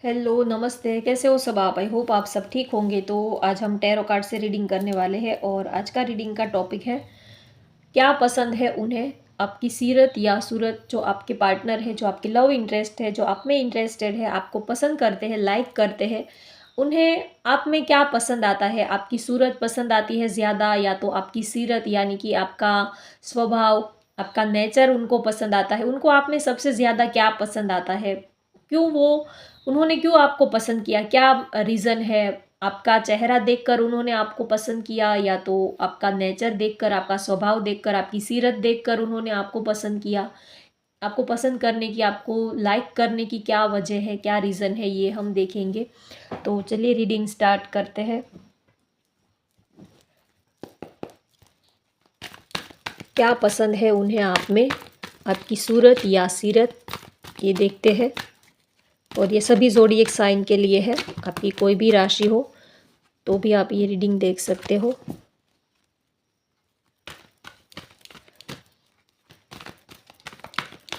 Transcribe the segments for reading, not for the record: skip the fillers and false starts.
Hello, नमस्ते, कैसे हो सब आप? आई होप आप सब ठीक होंगे। तो आज हम टैरो कार्ड से रीडिंग करने वाले हैं और आज का रीडिंग का टॉपिक है, क्या पसंद है उन्हें? आपकी सीरत या सूरत, जो आपके पार्टनर है, जो आपके लव इंटरेस्ट है, जो आप में इंटरेस्टेड है, आपको पसंद करते हैं, लाइक करते हैं, उन्हें आप में क्या पसंद आता है? आपकी सूरत पसंद आती है ज़्यादा या तो आपकी सीरत यानी कि आपका स्वभाव, आपका नेचर उनको पसंद आता है? उनको आप में सबसे ज़्यादा क्या पसंद आता है? क्यों वो उन्होंने क्यों आपको पसंद किया? क्या रीज़न है? आपका चेहरा देखकर उन्होंने आपको पसंद किया या तो आपका नेचर देखकर, आपका स्वभाव देखकर, आपकी सीरत देखकर उन्होंने आपको पसंद किया? आपको पसंद करने की, आपको लाइक करने की क्या वजह है, क्या रीज़न है, ये हम देखेंगे। तो चलिए रीडिंग स्टार्ट करते हैं। क्या पसंद है उन्हें आप में? आपकी सूरत या सीरत, ये देखते हैं। और ये सभी ज़ोडिएक साइन के लिए है। आपकी कोई भी राशि हो तो भी आप ये रीडिंग देख सकते हो।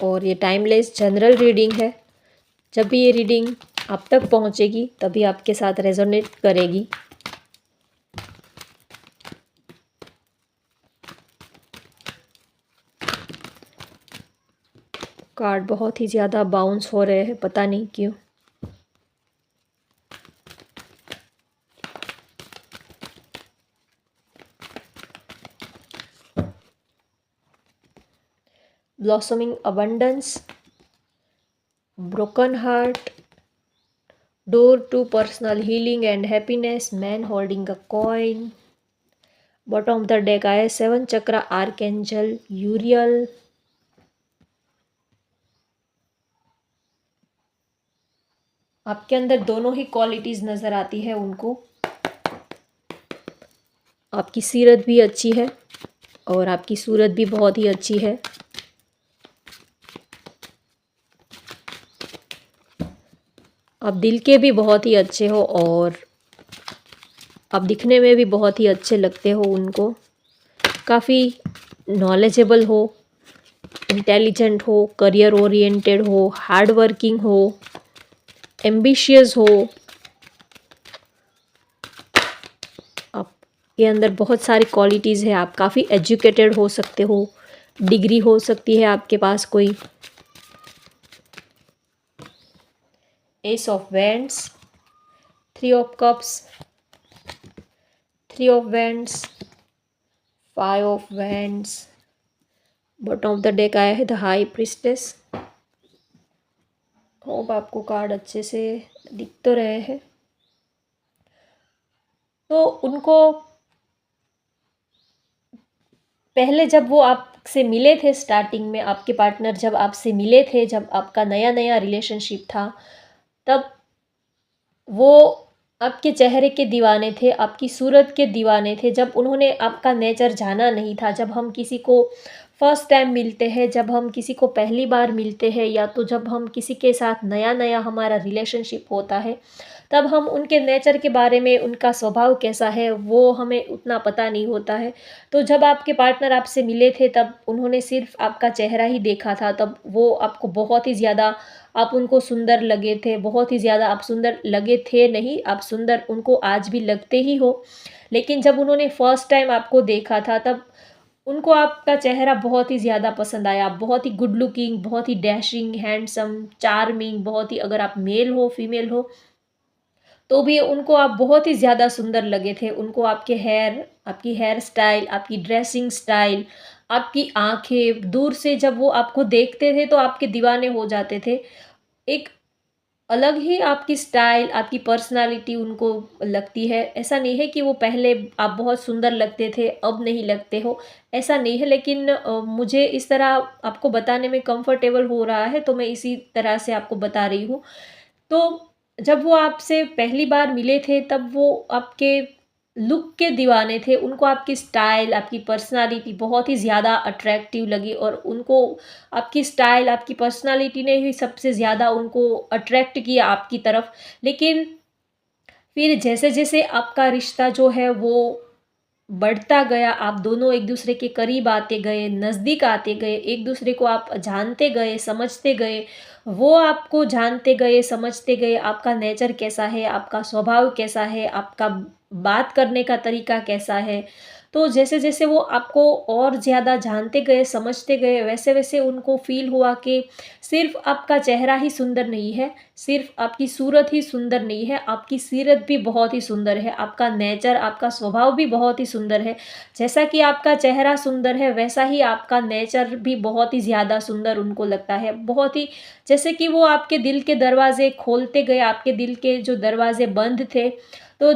और ये टाइमलेस जनरल रीडिंग है। जब भी ये रीडिंग आप तक पहुंचेगी तभी आपके साथ रेजोनेट करेगी। कार्ड बहुत ही ज़्यादा बाउंस हो रहे हैं, पता नहीं क्यों। Blossoming abundance, broken heart, door to personal healing and happiness, man holding a coin. Bottom of the deck आया 7 चक्र, आर्कएंजल यूरियल। आपके अंदर दोनों ही क्वालिटीज़ नज़र आती है उनको। आपकी सीरत भी अच्छी है और आपकी सूरत भी बहुत ही अच्छी है। आप दिल के भी बहुत ही अच्छे हो और आप दिखने में भी बहुत ही अच्छे लगते हो उनको। काफ़ी नॉलेजेबल हो, इंटेलिजेंट हो, करियर ओरिएंटेड हो, हार्ड वर्किंग हो, एम्बिशियस हो। आपके अंदर बहुत सारी क्वालिटीज़ है। आप काफ़ी एजुकेटेड हो सकते हो, डिग्री हो सकती है आपके पास कोई। S of wands, 3 of cups, 3 of wands, 5 of wands. Bottom of the deck आया है द हाई प्रिस्टेस। होप आपको कार्ड अच्छे से दिख तो रहे हैं। तो उनको पहले जब वो आपसे मिले थे, स्टार्टिंग में आपके पार्टनर जब आपसे मिले थे, जब आपका नया नया रिलेशनशिप था, तब वो आपके चेहरे के दीवाने थे, आपकी सूरत के दीवाने थे। जब उन्होंने आपका नेचर जाना नहीं था, जब हम किसी को फर्स्ट टाइम मिलते हैं, जब हम किसी को पहली बार मिलते हैं या तो जब हम किसी के साथ नया नया हमारा रिलेशनशिप होता है, तब हम उनके नेचर के बारे में, उनका स्वभाव कैसा है, वो हमें उतना पता नहीं होता है। तो जब आपके पार्टनर आपसे मिले थे तब उन्होंने सिर्फ़ आपका चेहरा ही देखा था, तब वो आपको बहुत ही ज़्यादा, आप उनको सुंदर लगे थे, बहुत ही ज़्यादा आप सुंदर लगे थे नहीं, आप सुंदर उनको आज भी लगते ही हो। लेकिन जब उन्होंने फर्स्ट टाइम आपको देखा था तब उनको आपका चेहरा बहुत ही ज़्यादा पसंद आया। आप बहुत ही गुड लुकिंग, बहुत ही डैशिंग, हैंडसम, चार्मिंग, बहुत ही, अगर आप मेल हो, फीमेल हो, तो भी उनको आप बहुत ही ज़्यादा सुंदर लगे थे। उनको आपके हेयर, आपकी हेयर स्टाइल, आपकी ड्रेसिंग स्टाइल, आपकी आँखें, दूर से जब वो आपको देखते थे तो आपके दीवाने हो जाते थे। एक अलग ही आपकी स्टाइल, आपकी पर्सनैलिटी उनको लगती है। ऐसा नहीं है कि वो पहले आप बहुत सुंदर लगते थे, अब नहीं लगते हो, ऐसा नहीं है। लेकिन मुझे इस तरह आपको बताने में कंफर्टेबल हो रहा है, तो मैं इसी तरह से आपको बता रही हूँ। तो जब वो आपसे पहली बार मिले थे तब वो आपके लुक के दीवाने थे। उनको आपकी स्टाइल, आपकी पर्सनैलिटी बहुत ही ज़्यादा अट्रैक्टिव लगी और उनको आपकी स्टाइल, आपकी पर्सनैलिटी ने ही सबसे ज़्यादा उनको अट्रैक्ट किया आपकी तरफ। लेकिन फिर जैसे-जैसे आपका रिश्ता जो है वो बढ़ता गया, आप दोनों एक-दूसरे के करीब आते गए, नज़दीक आते गए, एक-दूसरे को आप जानते गए, समझते गए, वो आपको जानते गए, समझते गए, आपका नेचर कैसा है, आपका स्वभाव कैसा है, आपका बात करने का तरीका कैसा है। तो जैसे-जैसे वो आपको और ज़्यादा जानते गए, समझते गए, वैसे-वैसे उनको फ़ील हुआ कि सिर्फ़ आपका चेहरा ही सुंदर नहीं है, सिर्फ़ आपकी सूरत ही सुंदर नहीं है, आपकी सीरत भी बहुत ही सुंदर है, आपका नेचर, आपका स्वभाव भी बहुत ही सुंदर है। जैसा कि आपका चेहरा सुंदर है, वैसा ही आपका नेचर भी बहुत ही ज़्यादा सुंदर उनको लगता है। बहुत ही जैसे कि वो आपके दिल के दरवाज़े खोलते गए, आपके दिल के जो दरवाज़े बंद थे, तो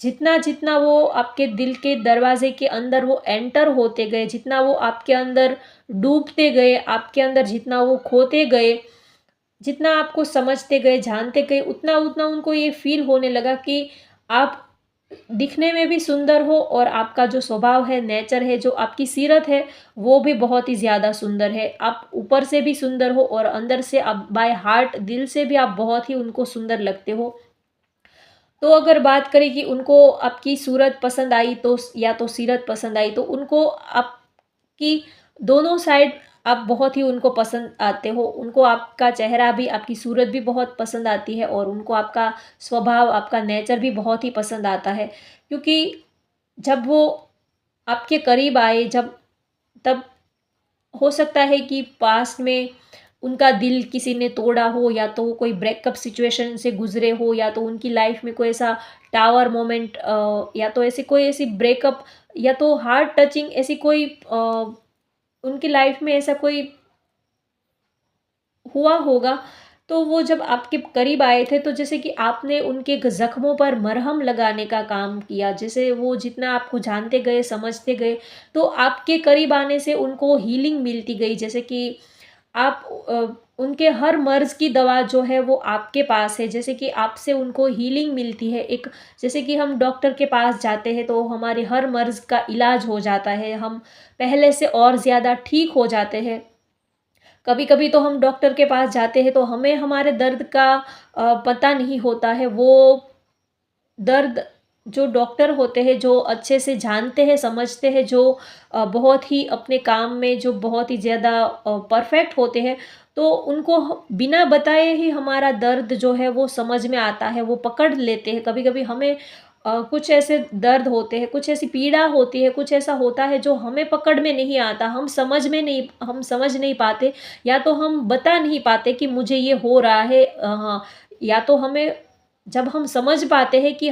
जितना-जितना वो आपके दिल के दरवाज़े के अंदर वो एंटर होते गए, जितना वो आपके अंदर डूबते गए, आपके अंदर जितना वो खोते गए, जितना आपको समझते गए, जानते गए, उतना-उतना उनको ये फ़ील होने लगा कि आप दिखने में भी सुंदर हो और आपका जो स्वभाव है, नेचर है, जो आपकी सीरत है, वो भी बहुत ही ज़्यादा सुंदर है। आप ऊपर से भी सुंदर हो और अंदर से आप बाय हार्ट, दिल से भी आप बहुत ही उनको सुंदर लगते हो। तो अगर बात करें कि उनको आपकी सूरत पसंद आई तो या तो सीरत पसंद आई, तो उनको आपकी दोनों साइड आप बहुत ही उनको पसंद आते हो। उनको आपका चेहरा भी, आपकी सूरत भी बहुत पसंद आती है और उनको आपका स्वभाव, आपका नेचर भी बहुत ही पसंद आता है। क्योंकि जब वो आपके करीब आए, जब तब हो सकता है कि पास्ट में उनका दिल किसी ने तोड़ा हो, या तो कोई ब्रेकअप सिचुएशन से गुज़रे हो, या तो उनकी लाइफ में कोई ऐसा टावर मोमेंट, या तो ऐसी कोई ऐसी ब्रेकअप, या तो हार्ट टचिंग ऐसी कोई उनकी लाइफ में ऐसा कोई हुआ होगा। तो वो जब आपके करीब आए थे, तो जैसे कि आपने उनके ज़ख्मों पर मरहम लगाने का काम किया। जैसे वो जितना आपको जानते गए, समझते गए, तो आपके करीब आने से उनको हीलिंग मिलती गई। जैसे कि आप उनके हर मर्ज़ की दवा जो है वो आपके पास है। जैसे कि आपसे उनको हीलिंग मिलती है। एक जैसे कि हम डॉक्टर के पास जाते हैं तो हमारे हर मर्ज़ का इलाज हो जाता है। हम पहले से और ज़्यादा ठीक हो जाते हैं। कभी-कभी तो हम डॉक्टर के पास जाते हैं तो हमें हमारे दर्द का पता नहीं होता है। वो दर्द जो डॉक्टर होते हैं, जो अच्छे से जानते हैं, समझते हैं, जो बहुत ही अपने काम में जो बहुत ही ज़्यादा परफ़ेक्ट होते हैं, तो उनको बिना बताए ही हमारा दर्द जो है वो समझ में आता है, वो पकड़ लेते हैं। कभी-कभी हमें कुछ ऐसे दर्द होते हैं, कुछ ऐसी पीड़ा होती है, कुछ ऐसा होता है जो हमें पकड़ में नहीं आता, हम समझ नहीं पाते, या तो हम बता नहीं पाते कि मुझे ये हो रहा है। हाँ, या तो हमें जब हम समझ पाते हैं कि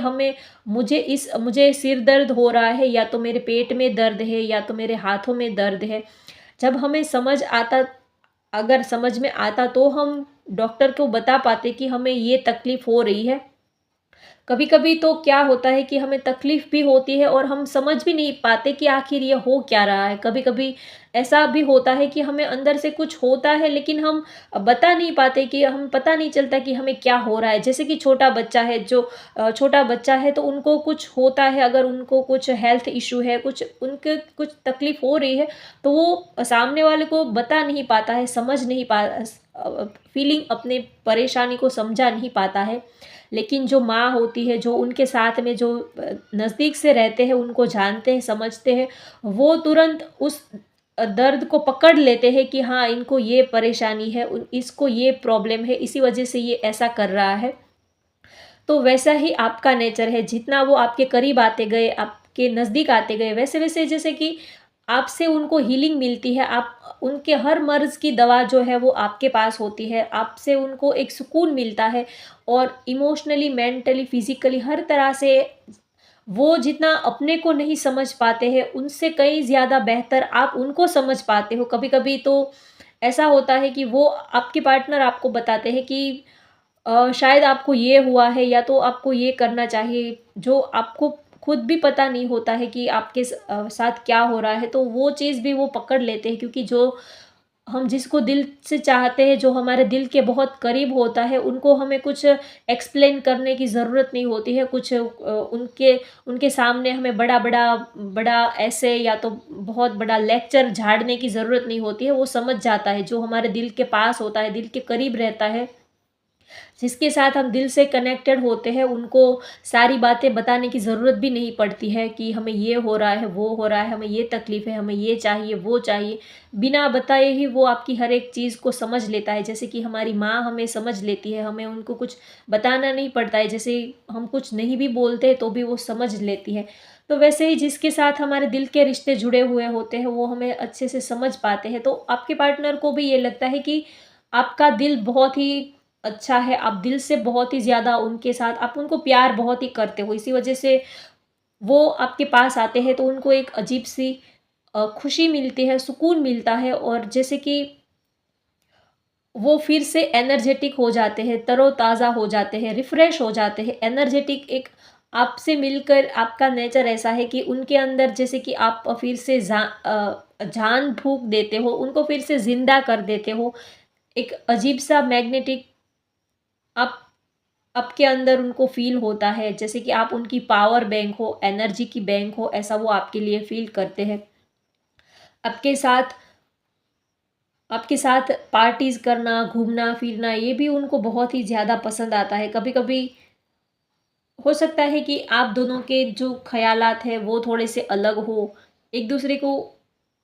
मुझे सिर दर्द हो रहा है, या तो मेरे पेट में दर्द है, या तो मेरे हाथों में दर्द है। जब हमें अगर समझ में आता तो हम डॉक्टर को बता पाते कि हमें ये तकलीफ़ हो रही है। कभी-कभी तो क्या होता है कि हमें तकलीफ़ भी होती है और हम समझ भी नहीं पाते कि आखिर ये हो क्या रहा है। कभी-कभी ऐसा भी होता है कि हमें अंदर से कुछ होता है, लेकिन हम बता नहीं पाते, कि हम पता नहीं चलता कि हमें क्या हो रहा है। जैसे कि छोटा बच्चा है तो उनको कुछ होता है, अगर उनको कुछ हेल्थ इश्यू है, कुछ तकलीफ़ हो रही है, तो वो सामने वाले को बता नहीं पाता है, समझ नहीं पा फीलिंग अपने परेशानी को समझा नहीं पाता है। लेकिन जो माँ होती है, जो उनके साथ में जो नज़दीक से रहते हैं, उनको जानते हैं, समझते हैं, वो तुरंत उस दर्द को पकड़ लेते हैं कि हाँ, इनको ये परेशानी है, इसको ये प्रॉब्लम है, इसी वजह से ये ऐसा कर रहा है। तो वैसा ही आपका नेचर है, जितना वो आपके करीब आते गए, आपके नज़दीक आते गए, वैसे-वैसे जैसे कि आपसे उनको हीलिंग मिलती है, आप उनके हर मर्ज़ की दवा जो है वो आपके पास होती है, आपसे उनको एक सुकून मिलता है, और इमोशनली, मेंटली, फिज़िकली हर तरह से वो जितना अपने को नहीं समझ पाते हैं, उनसे कहीं ज़्यादा बेहतर आप उनको समझ पाते हो। कभी-कभी तो ऐसा होता है कि वो आपके पार्टनर आपको बताते हैं कि शायद आपको ये हुआ है, या तो आपको ये करना चाहिए, जो आपको खुद भी पता नहीं होता है कि साथ क्या हो रहा है, तो वो चीज़ भी वो पकड़ लेते हैं, क्योंकि जो हम जिसको दिल से चाहते हैं, जो हमारे दिल के बहुत करीब होता है, उनको हमें कुछ एक्सप्लेन करने की ज़रूरत नहीं होती है, उनके उनके सामने हमें बड़ा ऐसे, या तो बहुत बड़ा लेक्चर झाड़ने की ज़रूरत नहीं होती है, वो समझ जाता है, जो हमारे दिल के पास होता है, दिल के करीब रहता है, जिसके साथ हम दिल से कनेक्टेड होते हैं, उनको सारी बातें बताने की ज़रूरत भी नहीं पड़ती है कि हमें ये हो रहा है, वो हो रहा है, हमें ये तकलीफ़ है, हमें ये चाहिए, वो चाहिए। बिना बताए ही वो आपकी हर एक चीज़ को समझ लेता है। जैसे कि हमारी माँ हमें समझ लेती है, हमें उनको कुछ बताना नहीं पड़ता है। जैसे हम कुछ नहीं भी बोलते तो भी वो समझ लेती है। तो वैसे ही जिसके साथ हमारे दिल के रिश्ते जुड़े हुए होते हैं, वो हमें अच्छे से समझ पाते हैं। तो आपके पार्टनर को भी ये लगता है कि आपका दिल बहुत ही अच्छा है, आप दिल से बहुत ही ज़्यादा उनके साथ आप उनको प्यार बहुत ही करते हो। इसी वजह से वो आपके पास आते हैं तो उनको एक अजीब-सी खुशी मिलती है, सुकून मिलता है, और जैसे कि वो फिर से एनर्जेटिक हो जाते हैं, तरोताज़ा हो जाते हैं, रिफ़्रेश हो जाते हैं। एनर्जेटिक एक आपसे मिलकर आपका नेचर ऐसा है कि उनके अंदर जैसे कि आप फिर से जान फूँक देते हो, उनको फिर से ज़िंदा कर देते हो। एक अजीब-सा मैग्नेटिक आप आपके अंदर उनको फ़ील होता है, जैसे कि आप उनकी पावर बैंक हो, एनर्जी की बैंक हो, ऐसा वो आपके लिए फ़ील करते हैं। आपके साथ आपके साथ पार्टीज़ करना, घूमना-फिरना, ये भी उनको बहुत ही ज़्यादा पसंद आता है। कभी-कभी हो सकता है कि आप दोनों के जो ख़यालात हैं वो थोड़े से अलग हो, एक-दूसरे को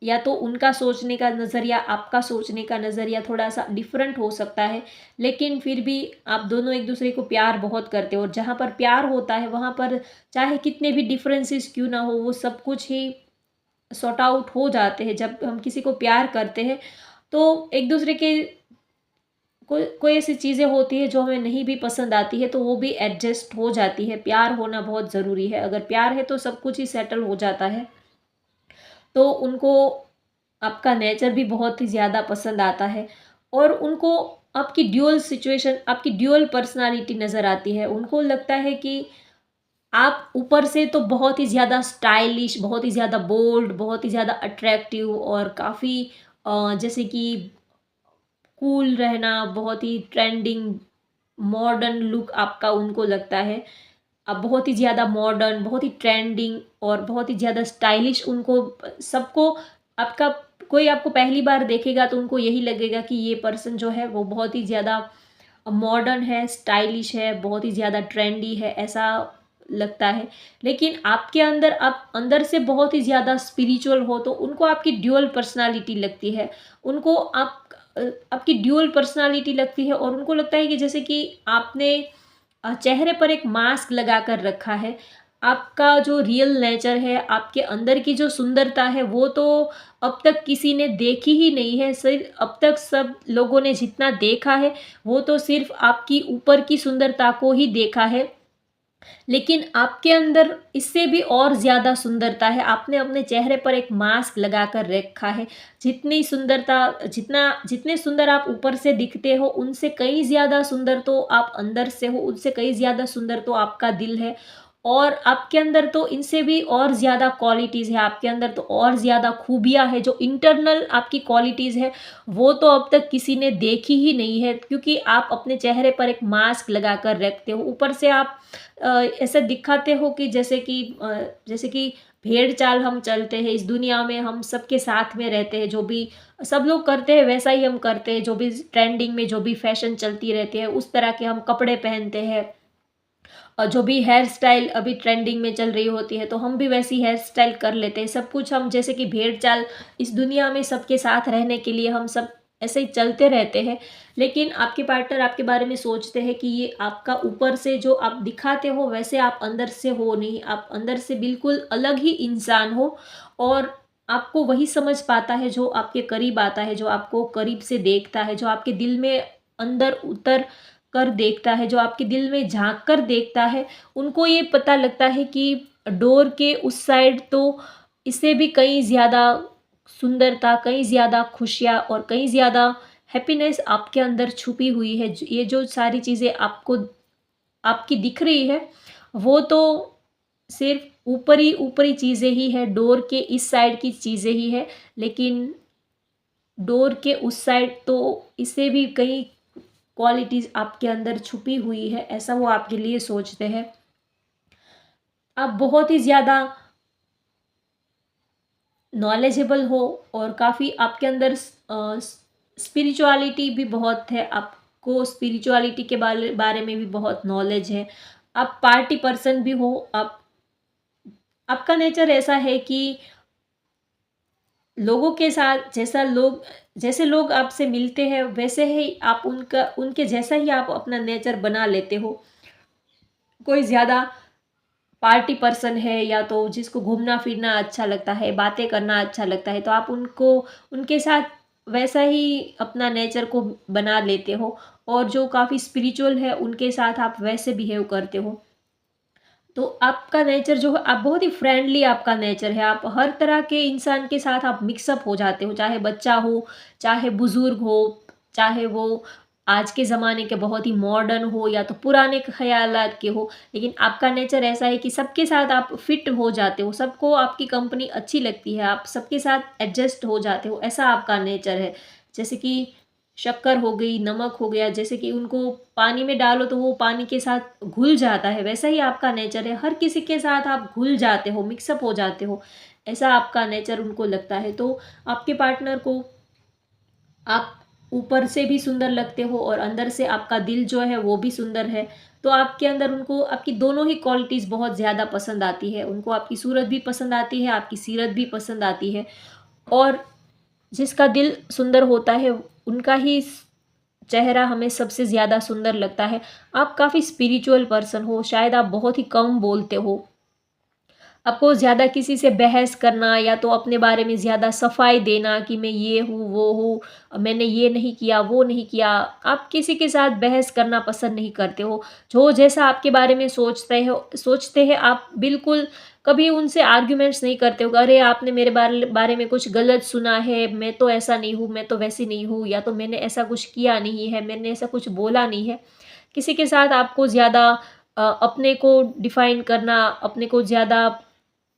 या तो उनका सोचने का नज़रिया, आपका सोचने का नज़रिया थोड़ा-सा डिफ़रेंट हो सकता है, लेकिन फिर भी आप दोनों एक-दूसरे को प्यार बहुत करते हो, और जहाँ पर प्यार होता है वहाँ पर चाहे कितने भी डिफ़रेंसेस क्यों ना हो, वो सब कुछ ही सॉर्ट आउट हो जाते हैं। जब हम किसी को प्यार करते हैं, तो एक-दूसरे के कोई ऐसी चीज़ें होती हैं जो हमें नहीं भी पसंद आती है, तो वो भी एडजस्ट हो जाती है। प्यार होना बहुत ज़रूरी है, अगर प्यार है तो सब कुछ ही सेटल हो जाता है। तो उनको आपका नेचर भी बहुत ही ज़्यादा पसंद आता है, और उनको आपकी ड्यूअल सिचुएशन, आपकी ड्यूअल पर्सनैलिटी नज़र आती है। उनको लगता है कि आप ऊपर से तो बहुत ही ज़्यादा स्टाइलिश, बहुत ही ज़्यादा बोल्ड, बहुत ही ज़्यादा अट्रैक्टिव, और काफ़ी जैसे कि कूल रहना, बहुत ही ट्रेंडिंग, मॉडर्न लुक आपका उनको लगता है। आप बहुत ही ज़्यादा मॉडर्न, बहुत ही ट्रेंडिंग और बहुत ही ज़्यादा स्टाइलिश, उनको सबको आपका कोई आपको पहली बार देखेगा तो उनको यही लगेगा कि ये पर्सन जो है वो बहुत ही ज़्यादा मॉडर्न है, स्टाइलिश है, बहुत ही ज़्यादा ट्रेंडी है, ऐसा लगता है। लेकिन आपके अंदर, आप अंदर से बहुत ही ज़्यादा स्पिरिचुअल हो, तो उनको आपकी ड्यूअल पर्सनैलिटी लगती है। उनको आपकी ड्यूअल पर्सनैलिटी लगती है, और उनको लगता है कि जैसे कि आपने चेहरे पर एक मास्क लगा कर रखा है। आपका जो रियल नेचर है, आपके अंदर की जो सुंदरता है, वो तो अब तक किसी ने देखी ही नहीं है। सिर्फ़ अब तक सब लोगों ने जितना देखा है, वो तो सिर्फ़ आपकी ऊपर की सुंदरता को ही देखा है। लेकिन आपके अंदर इससे भी और ज़्यादा सुंदरता है। आपने अपने चेहरे पर एक मास्क लगा कर रखा है। जितनी सुंदरता जितना जितने सुंदर आप ऊपर से दिखते हो, उनसे कहीं ज़्यादा सुंदर तो आप अंदर से हो, उनसे कहीं ज़्यादा सुंदर तो आपका दिल है। और आपके अंदर तो इनसे भी और ज़्यादा क्वालिटीज़ है, आपके अंदर तो और ज़्यादा खूबियाँ हैं, जो इंटरनल आपकी क्वालिटीज़ है, वो तो अब तक किसी ने देखी ही नहीं है, क्योंकि आप अपने चेहरे पर एक मास्क लगा कर रखते हो। ऊपर से आप ऐसा दिखाते हो कि जैसे कि भेड़-चाल हम चलते हैं, इस दुनिया में हम सबके साथ में रहते हैं, जो भी सब लोग करते हैं वैसा ही हम करते हैं, जो भी ट्रेंडिंग में जो भी फैशन चलती रहती है, उस तरह के हम कपड़े पहनते हैं। और जो भी हेयर स्टाइल अभी ट्रेंडिंग में चल रही होती है, तो हम भी वैसी हेयर स्टाइल कर लेते हैं। सब कुछ हम जैसे कि भेड़-चाल, इस दुनिया में सबके साथ रहने के लिए हम सब ऐसे ही चलते रहते हैं। लेकिन आपके पार्टनर आपके बारे में सोचते हैं कि ये आपका ऊपर से जो आप दिखाते हो, वैसे आप अंदर से हो नहीं। आप अंदर से बिल्कुल अलग ही इंसान हो, और आपको वही समझ पाता है जो आपके करीब आता है, जो आपको करीब से देखता है, जो आपके दिल में अंदर उतर कर देखता है, जो आपके दिल में झाँक कर देखता है। उनको ये पता लगता है कि डोर के उस साइड तो इससे भी कहीं ज़्यादा सुंदरता, कहीं ज़्यादा खुशियाँ और कहीं ज़्यादा हैप्पीनेस आपके अंदर छुपी हुई है। ये जो सारी चीज़ें आपको आपकी दिख रही है, वो तो सिर्फ़ ऊपरी ऊपरी चीज़ें ही है, डोर के इस साइड की चीज़ें ही है। लेकिन डोर के उस साइड तो इससे भी कई क्वालिटीज़ आपके अंदर छुपी हुई है, ऐसा वो आपके लिए सोचते हैं। आप बहुत ही ज़्यादा नॉलेजेबल हो, और काफ़ी आपके अंदर स्पिरिचुअलिटी भी बहुत है। आप आपको स्पिरिचुअलिटी के बारे में भी बहुत नॉलेज है। आप पार्टी पर्सन भी हो, आपका नेचर ऐसा है कि लोगों के साथ जैसे लोग आपसे मिलते हैं वैसे ही आप उनके जैसा ही आप अपना नेचर बना लेते हो। कोई ज़्यादा पार्टी पर्सन है या तो जिसको घूमना फिरना अच्छा लगता है, बातें करना अच्छा लगता है, तो आप उनके साथ वैसा ही अपना नेचर को बना लेते हो। और जो काफ़ी स्पिरिचुअल है उनके साथ आप वैसे बिहेव करते हो। तो आपका नेचर जो है, आप बहुत ही फ्रेंडली आपका नेचर है। आप हर तरह के इंसान के साथ आप मिक्सअप हो जाते हो, चाहे बच्चा हो, चाहे बुजुर्ग हो, चाहे वो आज के ज़माने के बहुत ही मॉडर्न हो या तो पुराने ख़यालात के हो। लेकिन आपका नेचर ऐसा है कि सबके साथ आप फिट हो जाते हो, सबको आपकी कंपनी अच्छी लगती है, आप सबके साथ एडजस्ट हो जाते हो, ऐसा आपका नेचर है। जैसे कि शक्कर हो गई, नमक हो गया, जैसे कि उनको पानी में डालो तो वो पानी के साथ घुल जाता है, वैसा ही आपका नेचर है। हर किसी के साथ आप घुल जाते हो, मिक्सअप हो जाते हो, ऐसा आपका नेचर उनको लगता है। तो आपके पार्टनर को आप ऊपर से भी सुंदर लगते हो और अंदर से आपका दिल जो है वो भी सुंदर है। तो आपके अंदर उनको आपकी दोनों ही क्वालिटीज़ बहुत ज़्यादा पसंद आती है। उनको आपकी सूरत भी पसंद आती है, आपकी सीरत भी पसंद आती है। और जिसका दिल सुंदर होता है उनका ही चेहरा हमें सबसे ज़्यादा सुंदर लगता है। आप काफ़ी स्पिरिचुअल पर्सन हो, शायद आप बहुत ही कम बोलते हो। आपको ज़्यादा किसी से बहस करना या तो अपने बारे में ज़्यादा सफाई देना कि मैं ये हूँ, वो हूँ, मैंने ये नहीं किया, वो नहीं किया। आप किसी के साथ बहस करना पसंद नहीं करते हो। जो जैसा आपके बारे में सोचते हैं आप बिल्कुल कभी उनसे आर्ग्यूमेंट्स नहीं करते हो। अरे आपने मेरे बारे में कुछ गलत सुना है, मैं तो ऐसा नहीं हूँ, मैं तो वैसी नहीं हूँ, या तो मैंने ऐसा कुछ किया नहीं है, मैंने ऐसा कुछ बोला नहीं है। किसी के साथ आपको ज़्यादा अपने को डिफ़ाइन करना, अपने को ज़्यादा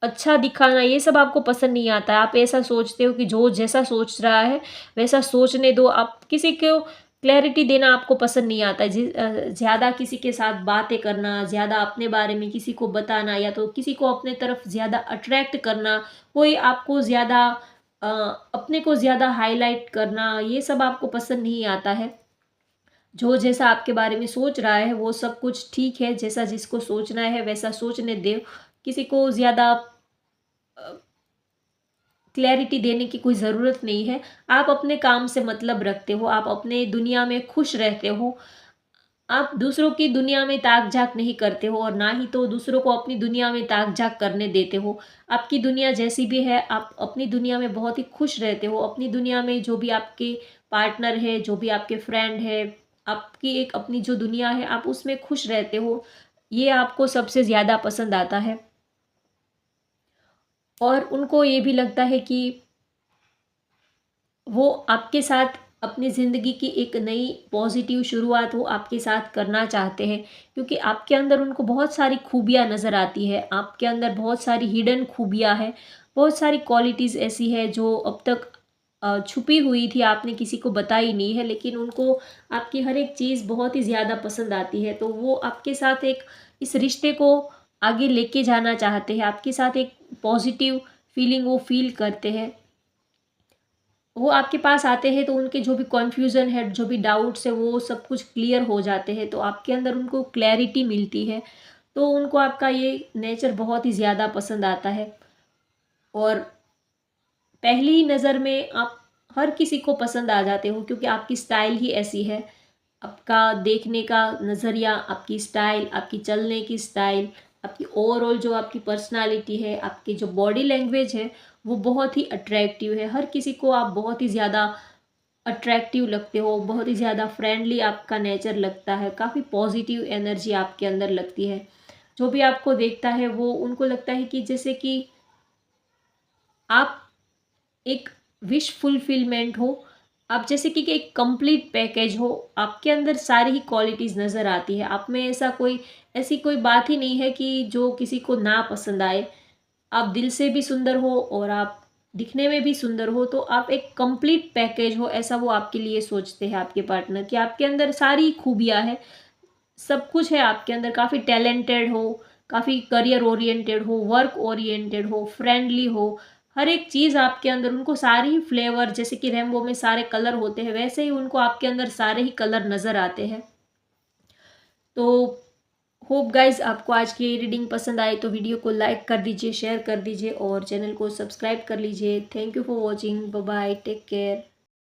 अच्छा दिखाना, ये सब आपको पसंद नहीं आता है। आप ऐसा सोचते हो कि जो जैसा सोच रहा है वैसा सोचने दो। आप किसी को क्लैरिटी देना आपको पसंद नहीं आता है। ज़्यादा किसी के साथ बातें करना, ज़्यादा अपने बारे में किसी को बताना या तो किसी को अपने तरफ ज़्यादा अट्रैक्ट करना, कोई आपको ज़्यादा अ, अपने को ज़्यादा हाइलाइट करना, ये सब आपको पसंद नहीं आता है। जो जैसा आपके बारे में सोच रहा है वो सब कुछ ठीक है, जैसा जिसको सोचना है वैसा सोचने दो। किसी को ज़्यादा क्लैरिटी देने की कोई ज़रूरत नहीं है। आप अपने काम से मतलब रखते हो, आप अपने दुनिया में खुश रहते हो। आप दूसरों की दुनिया में ताक-झाँक नहीं करते हो और ना ही तो दूसरों को अपनी दुनिया में ताक-झाँक करने देते हो। आपकी दुनिया जैसी भी है, आप अपनी दुनिया में बहुत ही खुश रहते हो। अपनी दुनिया में जो भी आपके पार्टनर है, जो भी आपके फ्रेंड है, आपकी एक अपनी जो दुनिया है, आप उसमें खुश रहते हो। ये आपको सबसे ज़्यादा पसंद आता है। और उनको ये भी लगता है कि वो आपके साथ अपनी ज़िंदगी की एक नई पॉजिटिव शुरुआत वो आपके साथ करना चाहते हैं, क्योंकि आपके अंदर उनको बहुत सारी खूबियाँ नज़र आती है। आपके अंदर बहुत सारी हिडन खूबियाँ हैं, बहुत सारी क्वालिटीज़ ऐसी है जो अब तक छुपी हुई थी, आपने किसी को बताई नहीं है, लेकिन उनको आपकी हर एक चीज़ बहुत ही ज़्यादा पसंद आती है। तो वो आपके साथ एक इस रिश्ते को आगे लेके जाना चाहते हैं, आपके साथ एक पॉजिटिव फीलिंग वो फ़ील करते हैं। वो आपके पास आते हैं तो उनके जो भी कन्फ्यूज़न है, जो भी डाउट्स है, वो सब कुछ क्लियर हो जाते हैं। तो आपके अंदर उनको क्लैरिटी मिलती है, तो उनको आपका ये नेचर बहुत ही ज़्यादा पसंद आता है। और पहली ही नज़र में आप हर किसी को पसंद आ जाते हो, क्योंकि आपकी स्टाइल ही ऐसी है। आपका देखने का नज़रिया, आपकी स्टाइल, आपकी चलने की स्टाइल, आपकी ओवरऑल जो आपकी पर्सनालिटी है, आपकी जो बॉडी लैंग्वेज है, वो बहुत ही अट्रैक्टिव है। हर किसी को आप बहुत ही ज़्यादा अट्रैक्टिव लगते हो, बहुत ही ज़्यादा फ्रेंडली आपका नेचर लगता है, काफ़ी पॉजिटिव एनर्जी आपके अंदर लगती है। जो भी आपको देखता है वो उनको लगता है कि जैसे कि आप एक विश फुलफिलमेंट हो, आप जैसे कि एक कंप्लीट पैकेज हो, आपके अंदर सारी ही क्वालिटीज़ नज़र आती है। आप में ऐसी कोई बात ही नहीं है कि जो किसी को ना पसंद आए। आप दिल से भी सुंदर हो और आप दिखने में भी सुंदर हो, तो आप एक कंप्लीट पैकेज हो, ऐसा वो आपके लिए सोचते हैं आपके पार्टनर, कि आपके अंदर सारी खूबियाँ हैं, सब कुछ है आपके अंदर, काफ़ी टैलेंटेड हो, काफ़ी करियर ओरिएंटेड हो, वर्क ओरिएंटेड हो, फ्रेंडली हो, हर एक चीज़ आपके अंदर, उनको सारी ही फ्लेवर, जैसे कि रेनबो में सारे कलर होते हैं वैसे ही उनको आपके अंदर सारे ही कलर नज़र आते हैं। तो होप गाइस आपको आज की ये रीडिंग पसंद आए तो वीडियो को लाइक कर दीजिए, शेयर कर दीजिए और चैनल को सब्सक्राइब कर लीजिए। Thank you for watching. Bye bye, take care.